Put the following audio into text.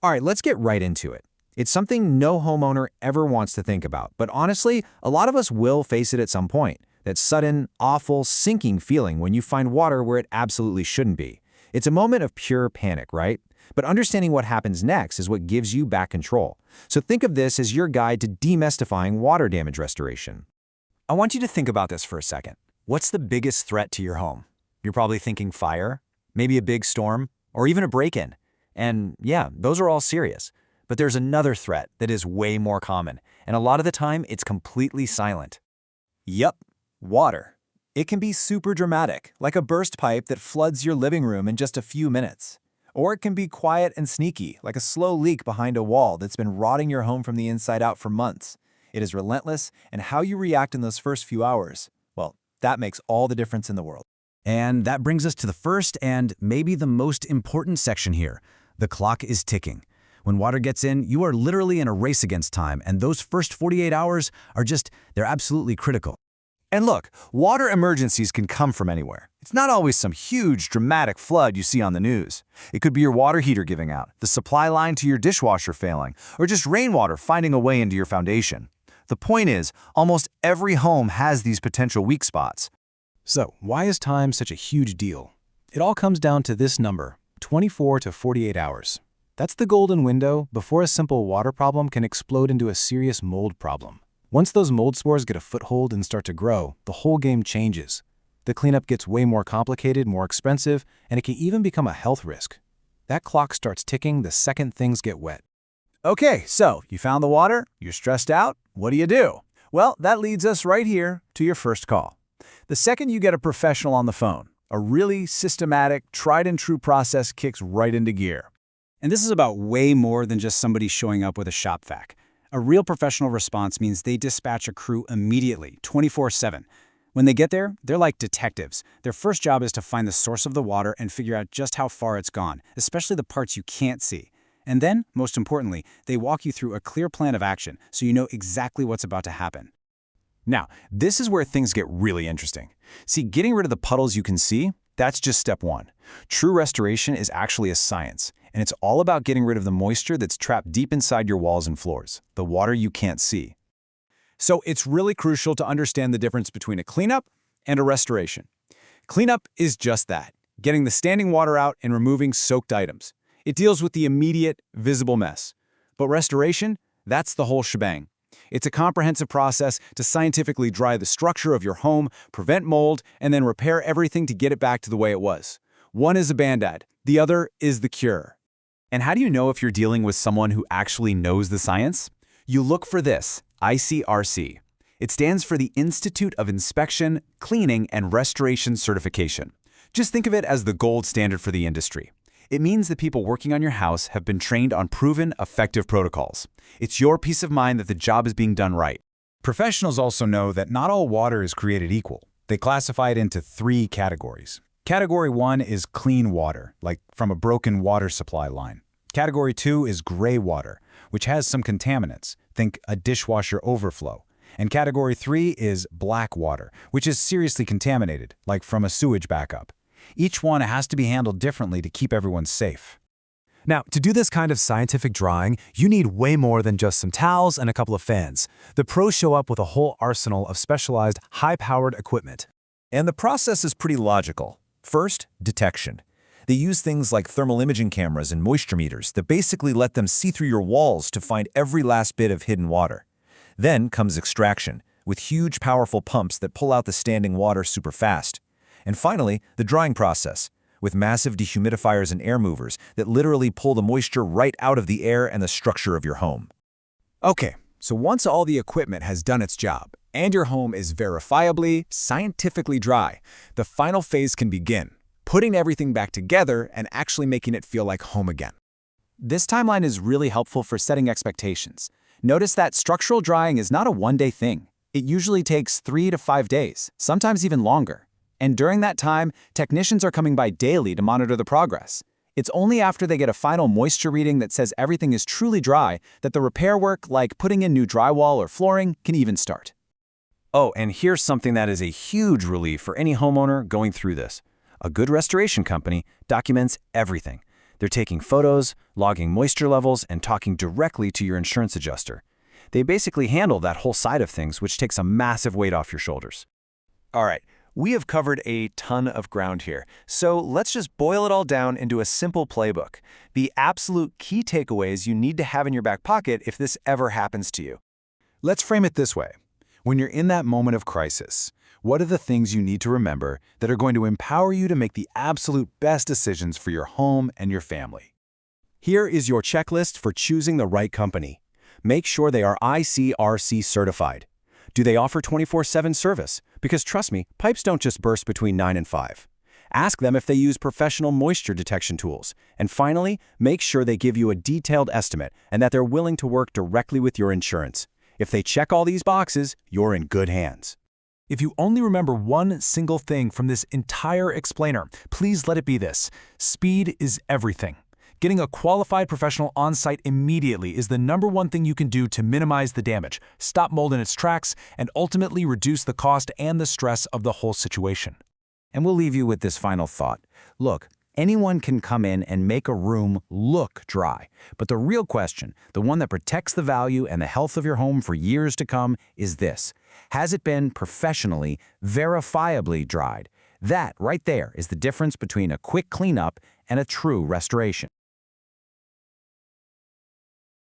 All right, let's get right into it. It's something no homeowner ever wants to think about, but honestly, a lot of us will face it at some point. That sudden, awful, sinking feeling when you find water where it absolutely shouldn't be. It's a moment of pure panic, right? But understanding what happens next is what gives you back control. So think of this as your guide to demystifying water damage restoration. I want you to think about this for a second. What's the biggest threat to your home? You're probably thinking fire, maybe a big storm, or even a break-in. And yeah, those are all serious. But there's another threat that is way more common, and a lot of the time it's completely silent. Yep, water. It can be super dramatic, like a burst pipe that floods your living room in just a few minutes. Or it can be quiet and sneaky, like a slow leak behind a wall that's been rotting your home from the inside out for months. It is relentless, and how you react in those first few hours, well, that makes all the difference in the world. And that brings us to the first and maybe the most important section here. The clock is ticking. When water gets in, you are literally in a race against time, and those first 48 hours are they're absolutely critical. And look, water emergencies can come from anywhere. It's not always some huge, dramatic flood you see on the news. It could be your water heater giving out, the supply line to your dishwasher failing, or just rainwater finding a way into your foundation. The point is, almost every home has these potential weak spots. So, why is time such a huge deal? It all comes down to this number, 24 to 48 hours. That's the golden window before a simple water problem can explode into a serious mold problem. Once those mold spores get a foothold and start to grow, the whole game changes. The cleanup gets way more complicated, more expensive, and it can even become a health risk. That clock starts ticking the second things get wet. Okay, so you found the water, you're stressed out, what do? Well, that leads us right here to your first call. The second you get a professional on the phone, a really systematic, tried-and-true process kicks right into gear. And this is about way more than just somebody showing up with a shop vac. A real professional response means they dispatch a crew immediately, 24/7. When they get there, they're like detectives. Their first job is to find the source of the water and figure out just how far it's gone, especially the parts you can't see. And then, most importantly, they walk you through a clear plan of action so you know exactly what's about to happen. Now, this is where things get really interesting. See, getting rid of the puddles you can see, that's just step one. True restoration is actually a science, and it's all about getting rid of the moisture that's trapped deep inside your walls and floors, the water you can't see. So it's really crucial to understand the difference between a cleanup and a restoration. Cleanup is just that, getting the standing water out and removing soaked items. It deals with the immediate, visible mess. But restoration, that's the whole shebang. It's a comprehensive process to scientifically dry the structure of your home, prevent mold, and then repair everything to get it back to the way it was. One is a Band-Aid, the other is the cure. And how do you know if you're dealing with someone who actually knows the science? You look for this, IICRC. It stands for the Institute of Inspection, Cleaning, and Restoration Certification. Just think of it as the gold standard for the industry. It means the people working on your house have been trained on proven, effective protocols. It's your peace of mind that the job is being done right. Professionals also know that not all water is created equal. They classify it into 3 categories. Category 1 is clean water, like from a broken water supply line. Category 2 is gray water, which has some contaminants. Think a dishwasher overflow. And Category 3 is black water, which is seriously contaminated, like from a sewage backup. Each one has to be handled differently to keep everyone safe. Now, to do this kind of scientific drying, you need way more than just some towels and a couple of fans. The pros show up with a whole arsenal of specialized, high-powered equipment. And the process is pretty logical. First, detection. They use things like thermal imaging cameras and moisture meters that basically let them see through your walls to find every last bit of hidden water. Then comes extraction, with huge, powerful pumps that pull out the standing water super fast. And finally, the drying process, with massive dehumidifiers and air movers that literally pull the moisture right out of the air and the structure of your home. Okay, so once all the equipment has done its job, and your home is verifiably, scientifically dry, the final phase can begin, putting everything back together and actually making it feel like home again. This timeline is really helpful for setting expectations. Notice that structural drying is not a one-day thing. It usually takes 3 to 5 days, sometimes even longer. And during that time, technicians are coming by daily to monitor the progress. It's only after they get a final moisture reading that says everything is truly dry that the repair work, like putting in new drywall or flooring, can even start. Oh, and here's something that is a huge relief for any homeowner going through this. A good restoration company documents everything. They're taking photos, logging moisture levels, and talking directly to your insurance adjuster. They basically handle that whole side of things, which takes a massive weight off your shoulders. All right, we have covered a ton of ground here, so let's just boil it all down into a simple playbook. The absolute key takeaways you need to have in your back pocket if this ever happens to you. Let's frame it this way. When you're in that moment of crisis, what are the things you need to remember that are going to empower you to make the absolute best decisions for your home and your family? Here is your checklist for choosing the right company. Make sure they are IICRC certified. Do they offer 24/7 service? Because trust me, pipes don't just burst between 9 and 5. Ask them if they use professional moisture detection tools. And finally, make sure they give you a detailed estimate and that they're willing to work directly with your insurance. If they check all these boxes, you're in good hands. If you only remember one single thing from this entire explainer, please let it be this: speed is everything. Getting a qualified professional on site immediately is the #1 thing you can do to minimize the damage, stop mold in its tracks, and ultimately reduce the cost and the stress of the whole situation. And we'll leave you with this final thought. Look, anyone can come in and make a room look dry. But the real question, the one that protects the value and the health of your home for years to come, is this: has it been professionally, verifiably dried? That right there is the difference between a quick cleanup and a true restoration.